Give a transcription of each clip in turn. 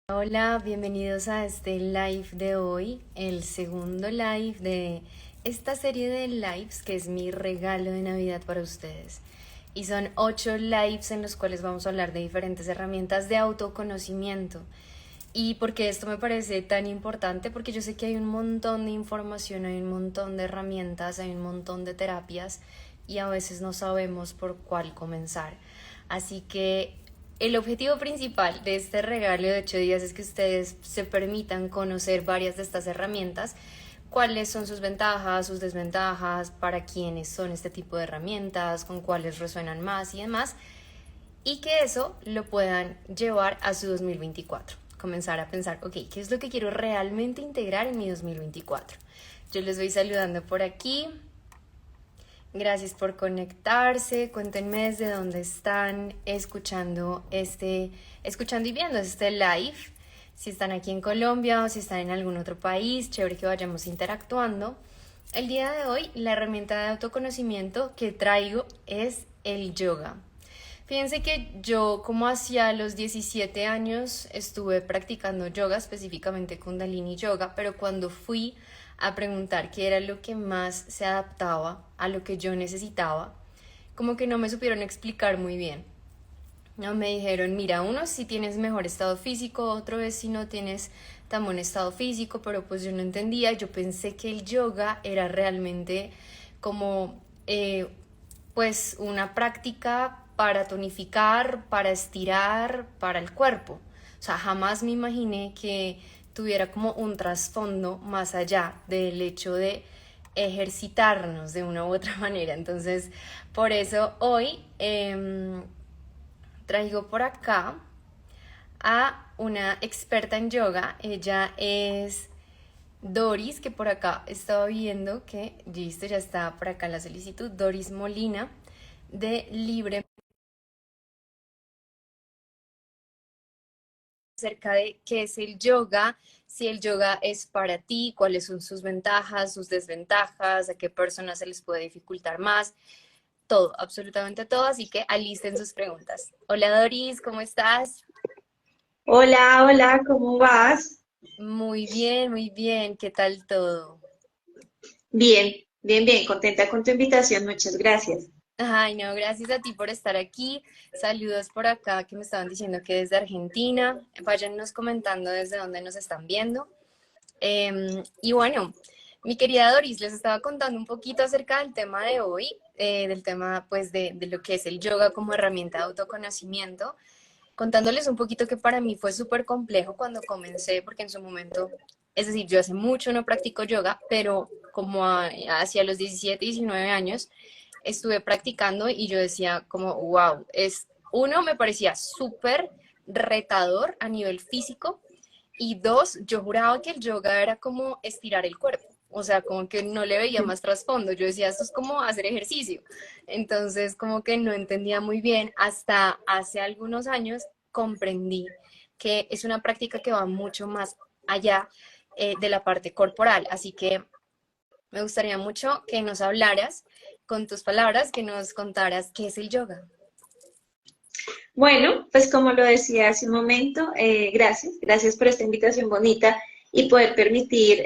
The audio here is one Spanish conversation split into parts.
Hola, bienvenidos a este live de hoy, el segundo live de esta serie de lives que es mi regalo de Navidad para ustedes. Y son 8 lives en los cuales vamos a hablar de diferentes herramientas de autoconocimiento. ¿Y por qué esto me parece tan importante? Porque yo sé que hay un montón de información, hay un montón de herramientas, hay un montón de terapias y a veces no sabemos por cuál comenzar. Así que el objetivo principal de este regalo de 8 días es que ustedes se permitan conocer varias de estas herramientas, cuáles son sus ventajas, sus desventajas, para quiénes son este tipo de herramientas, con cuáles resuenan más y demás, y que eso lo puedan llevar a su 2024. Comenzar a pensar, ok, ¿qué es lo que quiero realmente integrar en mi 2024? Yo les voy saludando por aquí. Gracias por conectarse. Cuéntenme desde dónde están escuchando y viendo este live. Si están aquí en Colombia o si están en algún otro país, chévere que vayamos interactuando. El día de hoy, la herramienta de autoconocimiento que traigo es el yoga. Fíjense que yo como hacia los 17 años estuve practicando yoga, específicamente Kundalini Yoga, pero cuando fui a preguntar qué era lo que más se adaptaba a lo que yo necesitaba, como que no me supieron explicar muy bien. No me dijeron, mira, uno si tienes mejor estado físico, otro es si no tienes tan buen estado físico, pero pues yo no entendía, yo pensé que el yoga era realmente como pues una práctica para tonificar, para estirar, para el cuerpo. O sea, jamás me imaginé que tuviera como un trasfondo más allá del hecho de ejercitarnos de una u otra manera. Entonces, por eso hoy traigo por acá a una experta en yoga. Ella es Doris, que por acá estaba viendo que, listo, ya está por acá la solicitud. Doris Molina, de Libre, acerca de qué es el yoga, si el yoga es para ti, cuáles son sus ventajas, sus desventajas, a qué personas se les puede dificultar más, todo, absolutamente todo, así que alisten sus preguntas. Hola Doris, ¿cómo estás? Hola, hola, ¿cómo vas? Muy bien, ¿qué tal todo? Bien, bien, bien, contenta con tu invitación, muchas gracias. Ay, no, gracias a ti por estar aquí. Saludos por acá que me estaban diciendo que desde Argentina. Váyanos comentando desde dónde nos están viendo. Y bueno, mi querida Doris, les estaba contando un poquito acerca del tema de hoy, del tema pues de lo que es el yoga como herramienta de autoconocimiento, contándoles un poquito que para mí fue súper complejo cuando comencé, porque en su momento, es decir, yo hace mucho no practico yoga, pero como hacia los 17, 19 años, estuve practicando y yo decía como, wow, uno, me parecía súper retador a nivel físico, y dos, yo juraba que el yoga era como estirar el cuerpo. O sea, como que no le veía más trasfondo. Yo decía, esto es como hacer ejercicio. Entonces, como que no entendía muy bien. Hasta hace algunos años comprendí que es una práctica que va mucho más allá de la parte corporal. Así que me gustaría mucho que nos hablaras con tus palabras, que nos contaras qué es el yoga. Bueno, pues como lo decía hace un momento, gracias por esta invitación bonita y poder permitir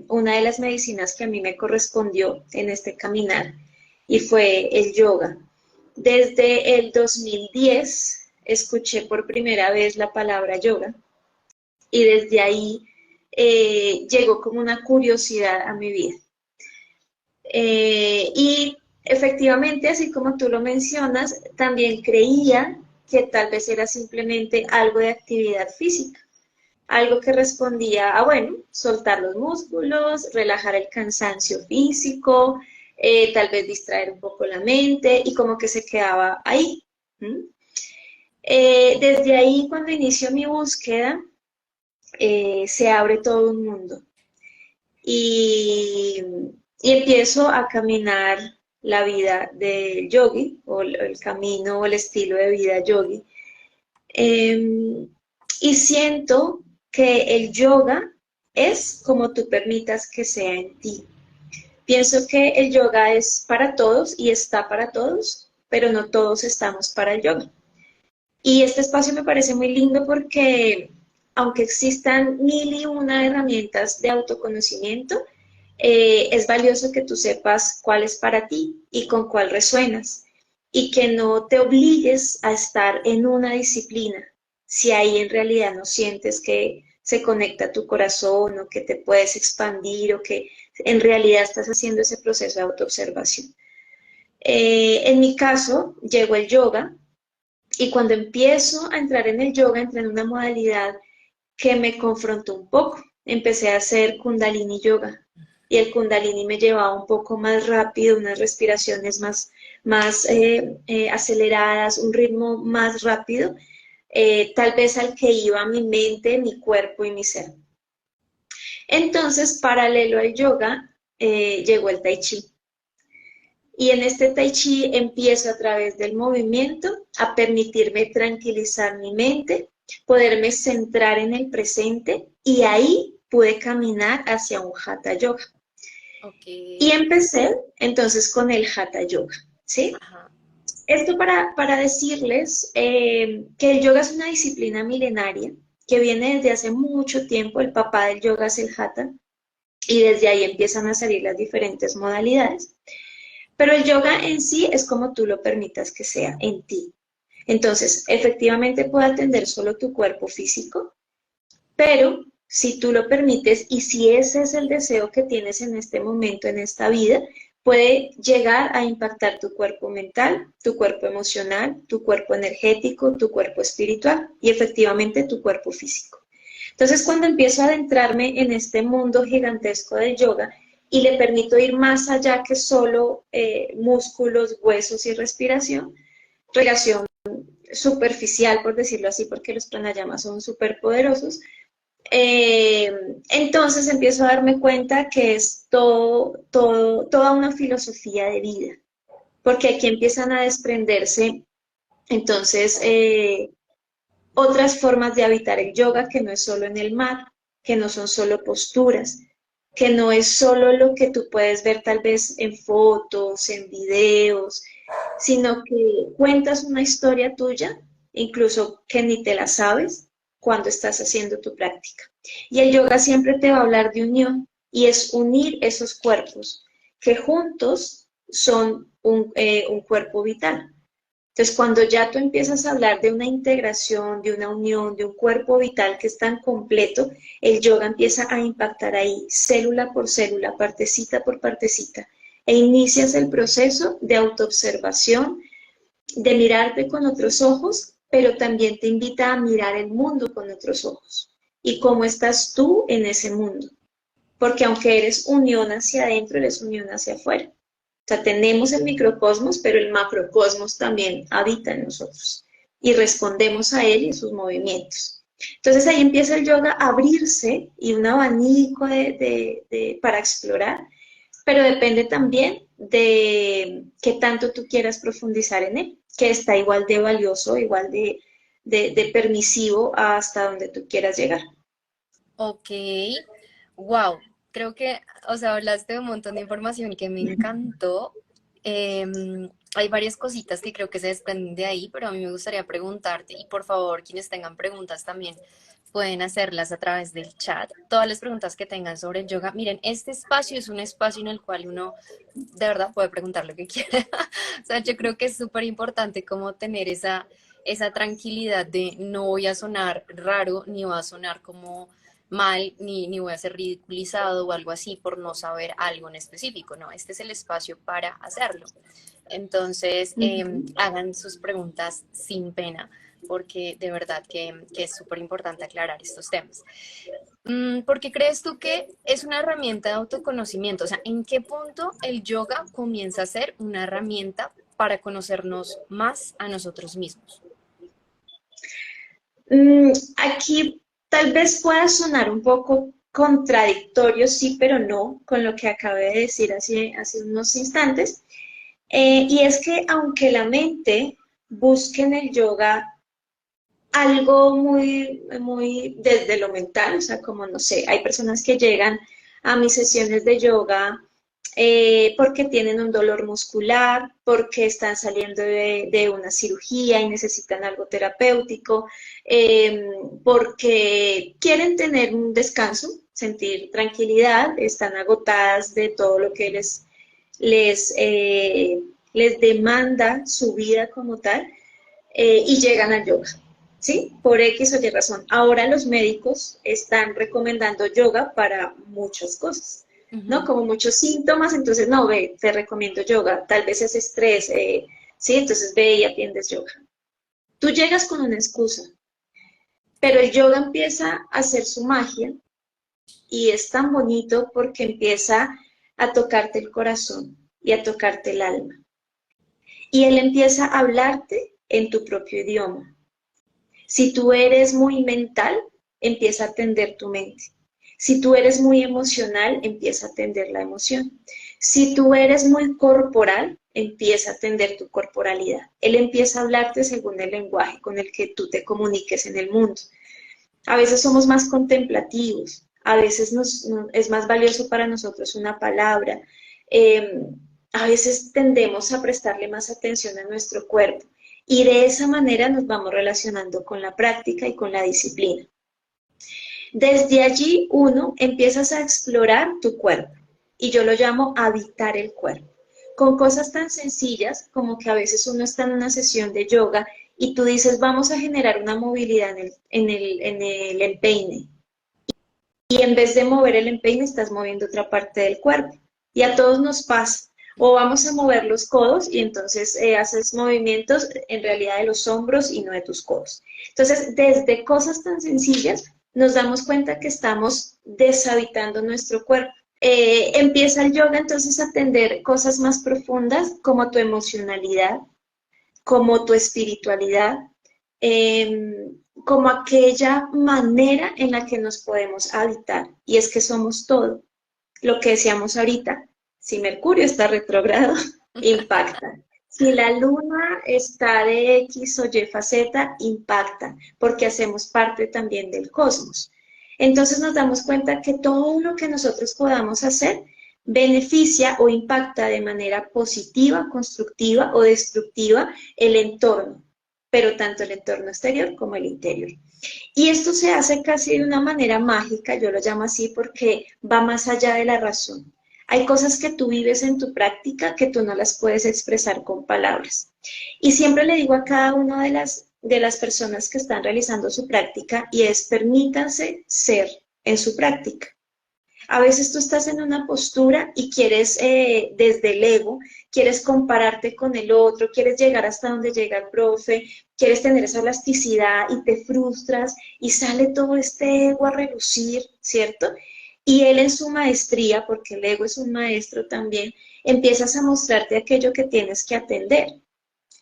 una de las medicinas que a mí me correspondió en este caminar y fue el yoga. Desde el 2010 escuché por primera vez la palabra yoga y desde ahí llegó como una curiosidad a mi vida. Y efectivamente, así como tú lo mencionas, también creía que tal vez era simplemente algo de actividad física, algo que respondía a, bueno, soltar los músculos, relajar el cansancio físico, tal vez distraer un poco la mente y como que se quedaba ahí. ¿Mm? Desde ahí, cuando inicio mi búsqueda, se abre todo un mundo y, y empiezo a caminar la vida del yogi o el camino o el estilo de vida yogi. Eh, y siento que el yoga es como tú permitas que sea en ti. Pienso que el yoga es para todos y está para todos, pero no todos estamos para el yoga. Y este espacio me parece muy lindo porque aunque existan mil y una herramientas de autoconocimiento, es valioso que tú sepas cuál es para ti y con cuál resuenas y que no te obligues a estar en una disciplina si ahí en realidad no sientes que se conecta tu corazón o que te puedes expandir o que en realidad estás haciendo ese proceso de autoobservación. En mi caso, llegó el yoga y cuando empiezo a entrar en el yoga, entré en una modalidad que me confrontó un poco. Empecé a hacer Kundalini Yoga y el Kundalini me llevaba un poco más rápido, unas respiraciones más aceleradas, un ritmo más rápido, tal vez al que iba mi mente, mi cuerpo y mi ser. Entonces, paralelo al yoga, llegó el Tai Chi. Y en este Tai Chi empiezo a través del movimiento a permitirme tranquilizar mi mente, poderme centrar en el presente y ahí pude caminar hacia un Hatha Yoga. Y Ok. empecé entonces con el Hatha Yoga, ¿sí? Ajá. Esto para decirles que el yoga es una disciplina milenaria que viene desde hace mucho tiempo. El papá del yoga es el Hatha y desde ahí empiezan a salir las diferentes modalidades. Pero el yoga en sí es como tú lo permitas que sea en ti. Entonces, efectivamente puede atender solo tu cuerpo físico, pero si tú lo permites y si ese es el deseo que tienes en este momento, en esta vida, puede llegar a impactar tu cuerpo mental, tu cuerpo emocional, tu cuerpo energético, tu cuerpo espiritual y efectivamente tu cuerpo físico. Entonces, cuando empiezo a adentrarme en este mundo gigantesco del yoga y le permito ir más allá que solo músculos, huesos y respiración superficial, por decirlo así, porque los pranayamas son súper poderosos, eh, entonces empiezo a darme cuenta que es toda una filosofía de vida, porque aquí empiezan a desprenderse entonces otras formas de habitar el yoga que no es solo en el mat, que no son solo posturas, que no es solo lo que tú puedes ver tal vez en fotos, en videos, sino que cuentas una historia tuya, incluso que ni te la sabes cuando estás haciendo tu práctica. Y el yoga siempre te va a hablar de unión y es unir esos cuerpos que juntos son un cuerpo vital. Entonces, cuando ya tú empiezas a hablar de una integración, de una unión, de un cuerpo vital que es tan completo, el yoga empieza a impactar ahí, célula por célula, partecita por partecita, e inicias el proceso de autoobservación, de mirarte con otros ojos, pero también te invita a mirar el mundo con otros ojos. ¿Y cómo estás tú en ese mundo? Porque aunque eres unión hacia adentro, eres unión hacia afuera. O sea, tenemos el microcosmos, pero el macrocosmos también habita en nosotros y respondemos a él y a sus movimientos. Entonces ahí empieza el yoga a abrirse y un abanico para explorar, pero depende también de qué tanto tú quieras profundizar en él, que está igual de valioso, igual de permisivo hasta donde tú quieras llegar. Ok. Wow. Creo que, o sea, hablaste de un montón de información que me encantó. Hay varias cositas que creo que se desprenden de ahí, pero a mí me gustaría preguntarte, y por favor, quienes tengan preguntas también pueden hacerlas a través del chat. Todas las preguntas que tengan sobre el yoga. Miren, este espacio es un espacio en el cual uno de verdad puede preguntar lo que quiera. O sea, yo creo que es súper importante como tener esa tranquilidad de no voy a sonar raro, ni va a sonar como mal, ni voy a ser ridiculizado o algo así por no saber algo en específico, no, este es el espacio para hacerlo. Entonces, Ujú. hagan sus preguntas sin pena, porque de verdad que es súper importante aclarar estos temas. ¿Por qué crees tú que es una herramienta de autoconocimiento? O sea, ¿en qué punto el yoga comienza a ser una herramienta para conocernos más a nosotros mismos? Aquí tal vez pueda sonar un poco contradictorio, sí, pero no, con lo que acabé de decir hace unos instantes. Y es que aunque la mente busque en el yoga algo muy desde lo mental, o sea, como no sé, hay personas que llegan a mis sesiones de yoga porque tienen un dolor muscular, porque están saliendo de una cirugía y necesitan algo terapéutico, porque quieren tener un descanso, sentir tranquilidad, están agotadas de todo lo que les, eh, les demanda su vida como tal, y llegan al yoga. ¿Sí? Por X o Y razón. Ahora los médicos están recomendando yoga para muchas cosas, ¿no? Ujú. Como muchos síntomas, entonces, no, ve, te recomiendo yoga. Tal vez es estrés, ¿sí? Entonces ve y atiendes yoga. Tú llegas con una excusa, pero el yoga empieza a hacer su magia y es tan bonito porque empieza a tocarte el corazón y a tocarte el alma. Y él empieza a hablarte en tu propio idioma. Si tú eres muy mental, empieza a atender tu mente. Si tú eres muy emocional, empieza a atender la emoción. Si tú eres muy corporal, empieza a atender tu corporalidad. Él empieza a hablarte según el lenguaje con el que tú te comuniques en el mundo. A veces somos más contemplativos, a veces es más valioso para nosotros una palabra, eh, a veces tendemos a prestarle más atención a nuestro cuerpo y de esa manera nos vamos relacionando con la práctica y con la disciplina. Desde allí uno empiezas a explorar tu cuerpo y yo lo llamo habitar el cuerpo, con cosas tan sencillas como que a veces uno está en una sesión de yoga y tú dices, vamos a generar una movilidad en el empeine. Y en vez de mover el empeine, estás moviendo otra parte del cuerpo. Y a todos nos pasa. O vamos a mover los codos y entonces haces movimientos en realidad de los hombros y no de tus codos. Entonces, desde cosas tan sencillas, nos damos cuenta que estamos deshabitando nuestro cuerpo. Empieza el yoga entonces a atender cosas más profundas como tu emocionalidad, como tu espiritualidad, como aquella manera en la que nos podemos habitar. Y es que somos todo. Lo que decíamos ahorita, si Mercurio está retrógrado, impacta. Si la luna está de X o Y faceta, impacta, porque hacemos parte también del cosmos. Entonces nos damos cuenta que todo lo que nosotros podamos hacer beneficia o impacta de manera positiva, constructiva o destructiva el entorno, pero tanto el entorno exterior como el interior. Y esto se hace casi de una manera mágica, yo lo llamo así porque va más allá de la razón. Hay cosas que tú vives en tu práctica que tú no las puedes expresar con palabras. Y siempre le digo a cada una de las personas que están realizando su práctica y es permítanse ser en su práctica. A veces tú estás en una postura y quieres, desde el ego, quieres compararte con el otro, quieres llegar hasta donde llega el profe, quieres tener esa elasticidad y te frustras y sale todo este ego a relucir, ¿cierto? Y él en su maestría, porque el ego es un maestro también, empiezas a mostrarte aquello que tienes que atender,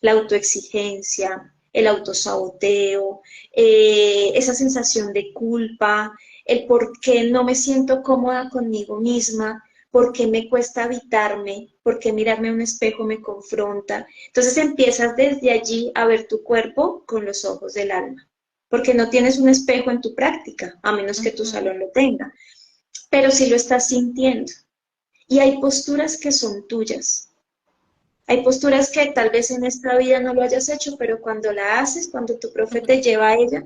la autoexigencia, el autosaboteo, esa sensación de culpa, el por qué no me siento cómoda conmigo misma, por qué me cuesta habitarme, por qué mirarme a un espejo me confronta. Entonces empiezas desde allí a ver tu cuerpo con los ojos del alma, porque no tienes un espejo en tu práctica, a menos que tu Ujú. salón lo tenga, pero sí lo estás sintiendo. Y hay posturas que son tuyas, hay posturas que tal vez en esta vida no lo hayas hecho, pero cuando la haces, cuando tu profe te lleva a ella,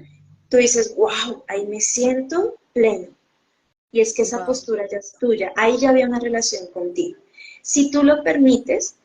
tú dices, wow, ahí me siento pleno. Y es que esa Wow. postura ya es tuya, ahí ya había una relación contigo. Si tú lo permites,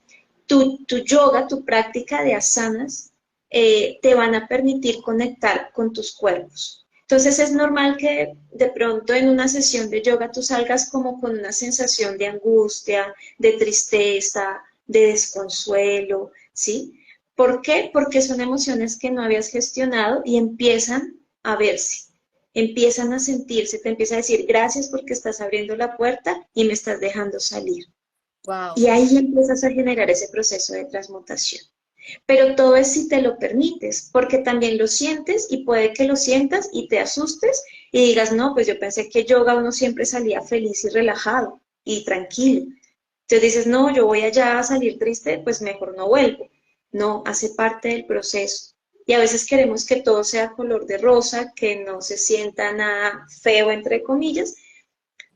tu yoga, tu práctica de asanas, te van a permitir conectar con tus cuerpos. Entonces es normal que de pronto en una sesión de yoga tú salgas como con una sensación de angustia, de tristeza, de desconsuelo, ¿sí? ¿Por qué? Porque son emociones que no habías gestionado y empiezan a verse, empiezan a sentirse, te empieza a decir gracias porque estás abriendo la puerta y me estás dejando salir. Wow. Y ahí empiezas a generar ese proceso de transmutación. Pero todo es si te lo permites, porque también lo sientes y puede que lo sientas y te asustes y digas, no, pues yo pensé que yoga uno siempre salía feliz y relajado y tranquilo. Entonces dices, no, yo voy allá a salir triste, pues mejor no vuelvo. No, hace parte del proceso. Y a veces queremos que todo sea color de rosa, que no se sienta nada feo, entre comillas,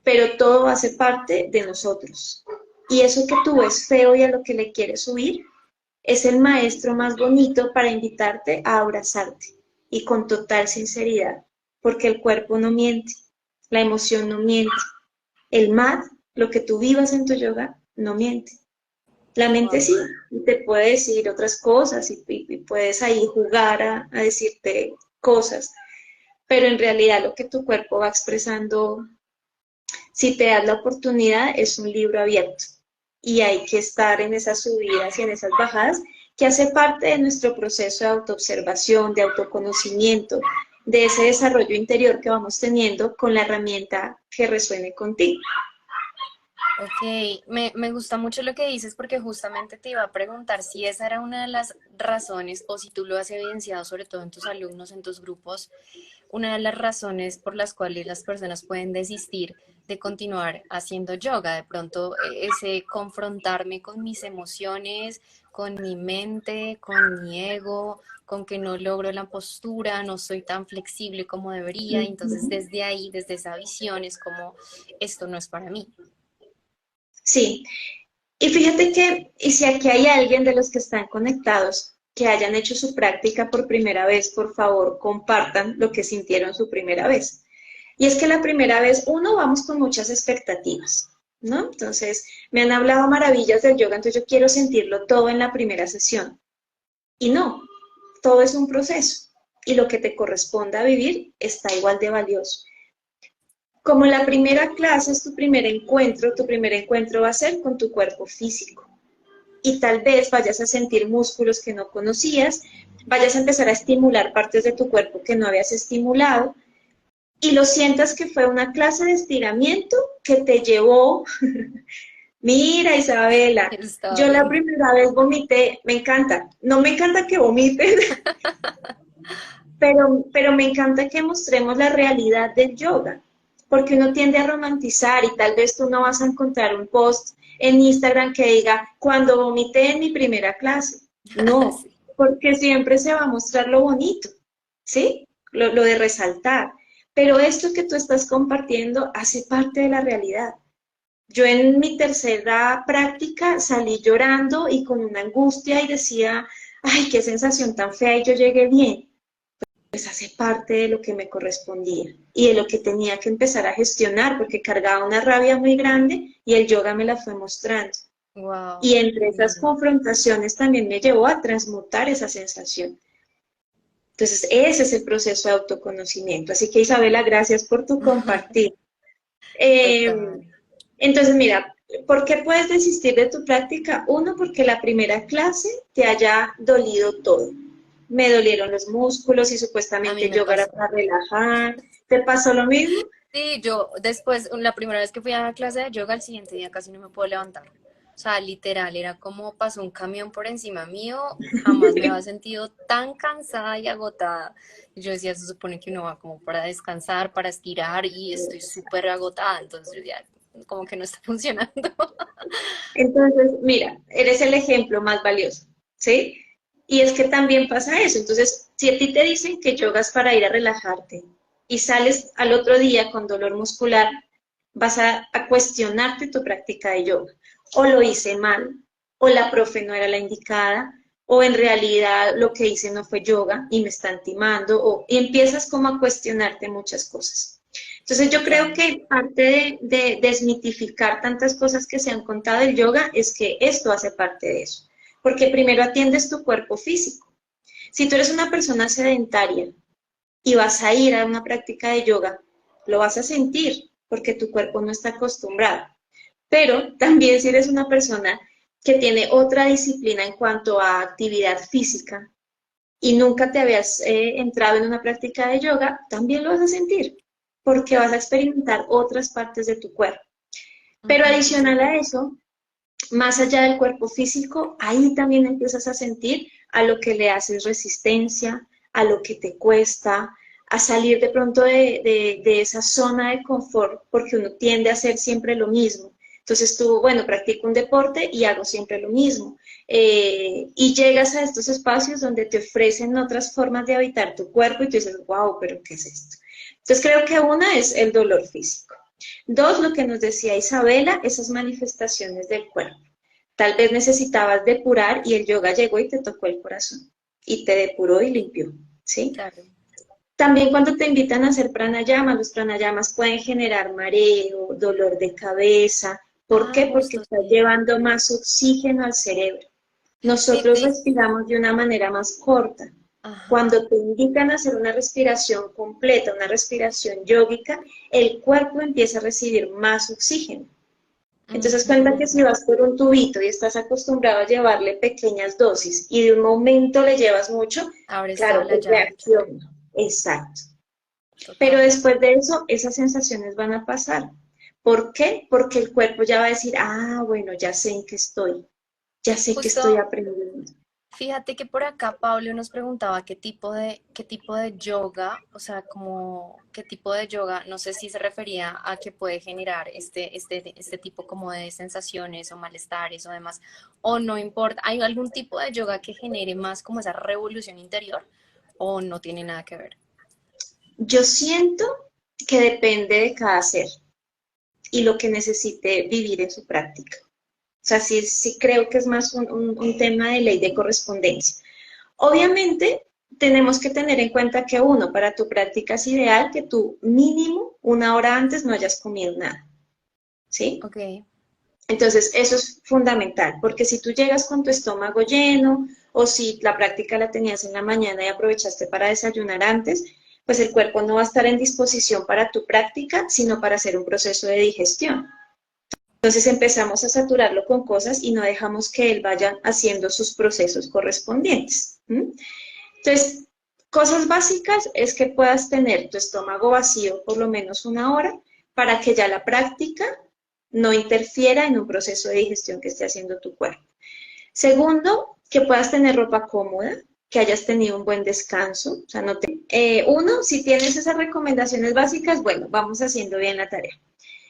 pero todo hace parte de nosotros. y eso que tú ves feo y a lo que le quieres huir, es el maestro más bonito para invitarte a abrazarte y con total sinceridad, porque el cuerpo no miente, la emoción no miente, el mat, lo que tú vivas en tu yoga, no miente. La mente Wow. sí, te puede decir otras cosas y puedes ahí jugar a decirte cosas, pero en realidad lo que tu cuerpo va expresando, si te das la oportunidad, es un libro abierto y hay que estar en esas subidas y en esas bajadas que hace parte de nuestro proceso de autoobservación, de autoconocimiento, de ese desarrollo interior que vamos teniendo con la herramienta que resuene contigo. Ok, me gusta mucho lo que dices porque justamente te iba a preguntar si esa era una de las razones o si tú lo has evidenciado sobre todo en tus alumnos, en tus grupos, una de las razones por las cuales las personas pueden desistir de continuar haciendo yoga. De pronto, ese confrontarme con mis emociones, con mi mente, con mi ego, con que no logro la postura, no soy tan flexible como debería. Entonces, Ujú. desde ahí, desde esa visión, es como, esto no es para mí. Sí, y fíjate que, y si aquí hay alguien de los que están conectados que hayan hecho su práctica por primera vez, por favor, compartan lo que sintieron su primera vez. Y es que la primera vez, uno, vamos con muchas expectativas, ¿no? Entonces, me han hablado maravillas del yoga, entonces yo quiero sentirlo todo en la primera sesión. Y no, todo es un proceso. Y lo que te corresponda vivir está igual de valioso. Como la primera clase es tu primer encuentro va a ser con tu cuerpo físico. Y tal vez vayas a sentir músculos que no conocías, vayas a empezar a estimular partes de tu cuerpo que no habías estimulado y lo sientas que fue una clase de estiramiento que te llevó. Mira, Isabela, Estaba yo la viendo. primera vez vomité, me encanta, no me encanta que vomiten, pero me encanta que mostremos la realidad del yoga, porque uno tiende a romantizar y tal vez tú no vas a encontrar un post en Instagram que diga, cuando vomité en mi primera clase. No, Sí. porque siempre se va a mostrar lo bonito, ¿sí? Lo de resaltar. Pero esto que tú estás compartiendo hace parte de la realidad. Yo en mi tercera práctica salí llorando y con una angustia y decía, ay, qué sensación tan fea y yo llegué bien, pues hace parte de lo que me correspondía y de lo que tenía que empezar a gestionar porque cargaba una rabia muy grande y el yoga me la fue mostrando. Wow, Y qué entre esas lindo. confrontaciones también me llevó a transmutar esa sensación. Entonces, ese es el proceso de autoconocimiento. Así que Isabela, gracias por tu compartir. Eh, Total. entonces, mira, ¿por qué puedes desistir de tu práctica? Uno, porque la primera clase te haya dolido todo. Me dolieron los músculos y A mí supuestamente me yoga era pasó. para relajar. ¿Te pasó lo mismo? Sí, yo después, la primera vez que fui a la clase de yoga, el siguiente día casi no me puedo levantar. O sea, literal, era como pasó un camión por encima mío, jamás me había sentido tan cansada y agotada. Y yo decía, se supone que uno va como para descansar, para estirar, y estoy súper agotada, entonces yo ya como que no está funcionando. Entonces, mira, eres el ejemplo más valioso, ¿sí? Y es que también pasa eso. Entonces, si a ti te dicen que yogas para ir a relajarte y sales al otro día con dolor muscular, vas a cuestionarte tu práctica de yoga. O lo hice mal, o la profe no era la indicada, o en realidad lo que hice no fue yoga y me están timando, y empiezas como a cuestionarte muchas cosas. Entonces yo creo Total. que parte de desmitificar tantas cosas que se han contado del yoga es que esto hace parte de eso, porque primero atiendes tu cuerpo físico. Si tú eres una persona sedentaria y vas a ir a una práctica de yoga, lo vas a sentir porque tu cuerpo no está acostumbrado. Pero también si eres una persona que tiene otra disciplina en cuanto a actividad física y nunca te habías entrado en una práctica de yoga, también lo vas a sentir, porque vas a experimentar otras partes de tu cuerpo. Pero Ujú. adicional a eso, más allá del cuerpo físico, ahí también empiezas a sentir a lo que le haces resistencia, a lo que te cuesta, a salir de pronto de esa zona de confort, porque uno tiende a hacer siempre lo mismo. Entonces tú, bueno, practico un deporte y hago siempre lo mismo. Y llegas a estos espacios donde te ofrecen otras formas de habitar tu cuerpo y tú dices, wow, pero ¿qué es esto? Entonces creo que una es el dolor físico. Dos, lo que nos decía Isabela, esas manifestaciones del cuerpo. Tal vez necesitabas depurar y el yoga llegó y te tocó el corazón y te depuró y limpió, ¿sí? Claro. También cuando te invitan a hacer pranayama, los pranayamas pueden generar mareo, dolor de cabeza. ¿Por Ah, qué? Porque justo, estás sí. llevando más oxígeno al cerebro. Sí, Nosotros respiramos de una manera más corta. ajá. Cuando te indican hacer una respiración completa, una respiración yógica, el cuerpo empieza a recibir más oxígeno. Entonces cuenta que si Ujú. vas por un tubito y estás acostumbrado a llevarle pequeñas dosis y de un momento le llevas mucho, Abres toda claro, la es llave, reacción. Exacto. Pero total. después de eso, esas sensaciones van a pasar. ¿Por qué? Porque el cuerpo ya va a decir, ah, bueno, ya sé en qué estoy, ya sé que estoy Justo, aprendiendo. fíjate que por acá Pablo nos preguntaba qué tipo de yoga, o sea, como qué tipo de yoga, no sé si se refería a que puede generar este tipo como de sensaciones o malestares o demás, o no importa, ¿hay algún tipo de yoga que genere más como esa revolución interior o no tiene nada que ver? Yo siento que depende de cada ser y lo que necesite vivir en su práctica. O sea, sí, sí creo que es más un tema de ley de correspondencia. Obviamente, tenemos que tener en cuenta que uno, para tu práctica es ideal que tú mínimo una hora antes no hayas comido nada, ¿sí? Ok, Entonces, eso es fundamental, porque si tú llegas con tu estómago lleno o si la práctica la tenías en la mañana y aprovechaste para desayunar antes, pues el cuerpo no va a estar en disposición para tu práctica, sino para hacer un proceso de digestión. Entonces empezamos a saturarlo con cosas y no dejamos que él vaya haciendo sus procesos correspondientes. ¿M? Entonces, cosas básicas es que puedas tener tu estómago vacío por lo menos una hora para que ya la práctica no interfiera en un proceso de digestión que esté haciendo tu cuerpo. Segundo, que puedas tener ropa cómoda, que hayas tenido un buen descanso. O sea, no te, uno, si tienes esas recomendaciones básicas, bueno, vamos haciendo bien la tarea.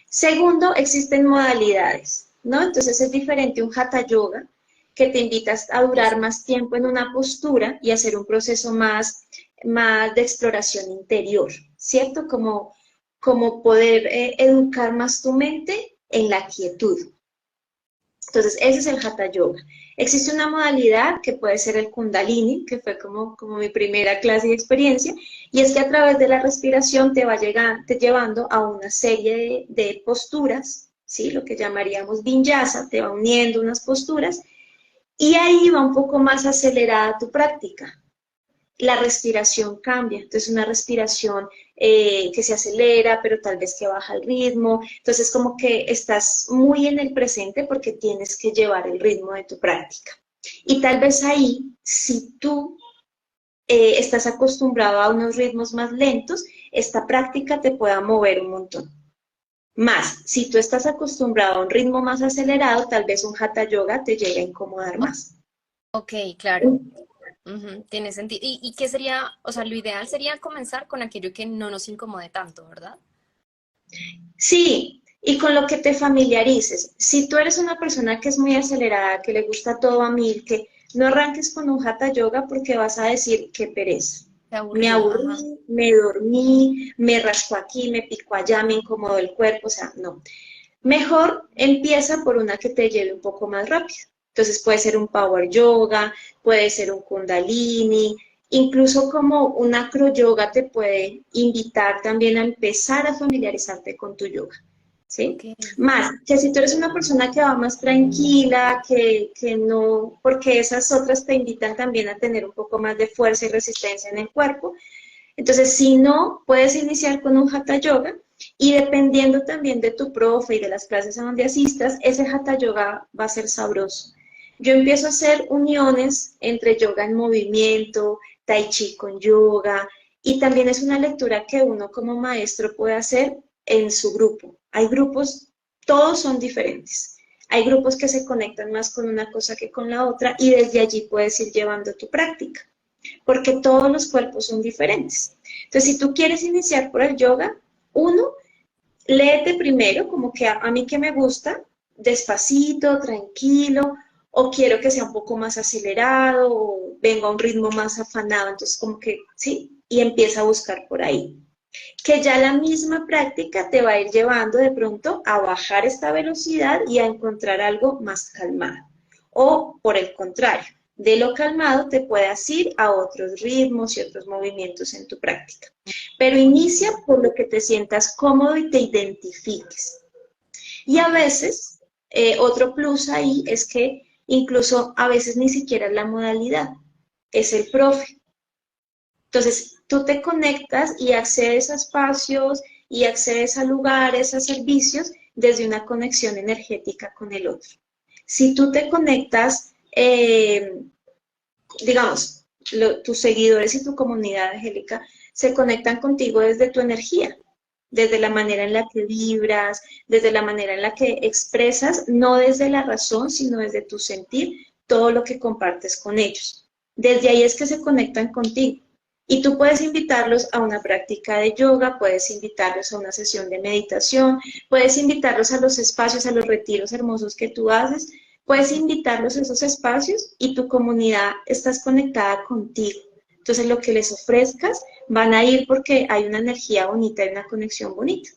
Segundo, existen modalidades, ¿no? Entonces es diferente un hatha yoga que te invitas a durar justo. más tiempo en una postura y hacer un proceso más de exploración interior, ¿cierto? Como poder educar más tu mente en la quietud. Entonces, ese es el Hatha Yoga. Existe una modalidad que puede ser el Kundalini, que fue como mi primera clase y experiencia, y es que a través de la respiración te llevando a una serie de posturas, ¿sí? Lo que llamaríamos vinyasa, te va uniendo unas posturas, y ahí va un poco más acelerada tu práctica, la respiración cambia. Entonces, una respiración que se acelera, pero tal vez que baja el ritmo. Entonces, como que estás muy en el presente porque tienes que llevar el ritmo de tu práctica. Y tal vez ahí, si tú estás acostumbrado a unos ritmos más lentos, esta práctica te pueda mover un montón. Más, si tú estás acostumbrado a un ritmo más acelerado, tal vez un hatha yoga te llegue a incomodar O- más. ok, claro. Ujú, tiene sentido. ¿Y qué sería, o sea, lo ideal sería comenzar con aquello que no nos incomode tanto, ¿verdad? Sí, y con lo que te familiarices. Si tú eres una persona que es muy acelerada, que le gusta todo a mil, que no arranques con un hatha yoga porque vas a decir qué pereza. Qué Me aburrido, ajá. aburrí, me dormí, me rasco aquí, me pico allá, me incomodó el cuerpo, o sea, no. Mejor empieza por una que te lleve un poco más rápido. Entonces puede ser un power yoga, puede ser un kundalini, incluso como un acro yoga te puede invitar también a empezar a familiarizarte con tu yoga. Ok. ¿Sí? Más, que si tú eres una persona que va más tranquila, que no, porque esas otras te invitan también a tener un poco más de fuerza y resistencia en el cuerpo, entonces, si no, puedes iniciar con un hatha yoga y dependiendo también de tu profe y de las clases a donde asistas, ese hatha yoga va a ser sabroso. Yo empiezo a hacer uniones entre yoga en movimiento, tai chi con yoga y también es una lectura que uno como maestro puede hacer en su grupo. Hay grupos, todos son diferentes. Hay grupos que se conectan más con una cosa que con la otra y desde allí puedes ir llevando tu práctica porque todos los cuerpos son diferentes. Entonces, si tú quieres iniciar por el yoga, uno, léete primero, como que a mí que me gusta, despacito, tranquilo, o quiero que sea un poco más acelerado, o venga a un ritmo más afanado, entonces como que, sí, y empieza a buscar por ahí. que ya la misma práctica te va a ir llevando de pronto a bajar esta velocidad y a encontrar algo más calmado. O por el contrario, de lo calmado te puedas ir a otros ritmos y otros movimientos en tu práctica. Pero inicia por lo que te sientas cómodo y te identifiques. Y a veces, otro plus ahí es que incluso a veces ni siquiera es la modalidad, es el profe. Entonces, tú te conectas y accedes a espacios y accedes a lugares, a servicios, desde una conexión energética con el otro. Si tú te conectas, digamos, tus seguidores y tu comunidad, Angélica, se conectan contigo desde tu energía, desde la manera en la que vibras, desde la manera en la que expresas, no desde la razón, sino desde tu sentir, todo lo que compartes con ellos. Desde ahí es que se conectan contigo. Y tú puedes invitarlos a una práctica de yoga, puedes invitarlos a una sesión de meditación, puedes invitarlos a los espacios, a los retiros hermosos que tú haces, puedes invitarlos a esos espacios y tu comunidad estás conectada contigo. Entonces lo que les ofrezcas van a ir porque hay una energía bonita, hay una conexión bonita.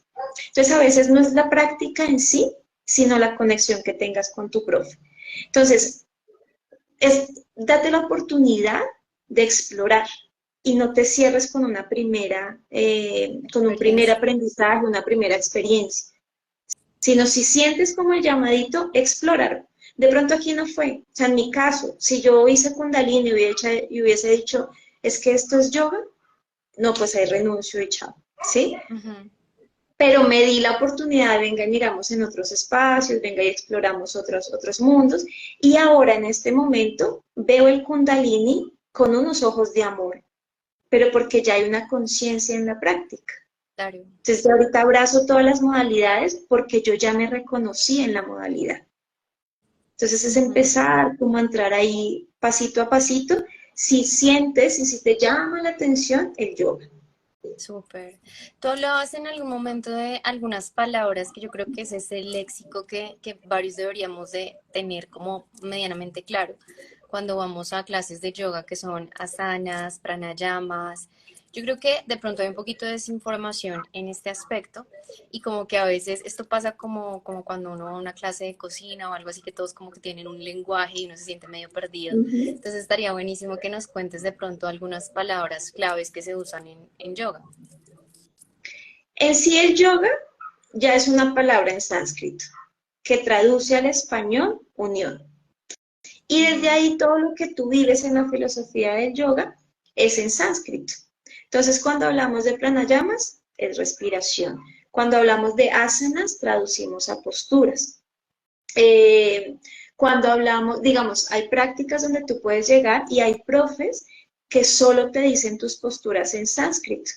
Entonces a veces no es la práctica en sí, sino la conexión que tengas con tu profe. Entonces, date la oportunidad de explorar y no te cierres con una primera, con un primer aprendizaje, una primera experiencia, sino si sientes como el llamadito, explorar. De pronto aquí no fue, o sea, en mi caso, si yo hice Kundalini y hubiese dicho, es que esto es yoga, no, pues ahí renuncio y chao, ¿sí? Pero me di la oportunidad, venga y miramos en otros espacios, venga y exploramos otros mundos, y ahora en este momento veo el Kundalini con unos ojos de amor, pero porque ya hay una conciencia en la práctica. Claro. Entonces, ahorita abrazo todas las modalidades porque yo ya me reconocí en la modalidad. Entonces, es empezar como a entrar ahí pasito a pasito, si sientes y si te llama la atención el yoga. Súper. Tú hablabas en algún momento de algunas palabras que yo creo que ese es el léxico que varios deberíamos de tener como medianamente claro cuando vamos a clases de yoga, que son asanas, pranayamas. Yo creo que de pronto hay un poquito de desinformación en este aspecto y como que a veces esto pasa como cuando uno va a una clase de cocina o algo así, que todos como que tienen un lenguaje y uno se siente medio perdido. Entonces estaría buenísimo que nos cuentes de pronto algunas palabras claves que se usan en yoga. En sí el yoga ya es una palabra en sánscrito que traduce al español unión. Y desde ahí todo lo que tú vives en la filosofía del yoga es en sánscrito. Entonces, cuando hablamos de pranayamas, es respiración. Cuando hablamos de asanas, traducimos a posturas. Cuando hablamos, digamos, hay prácticas donde tú puedes llegar y hay profes que solo te dicen tus posturas en sánscrito,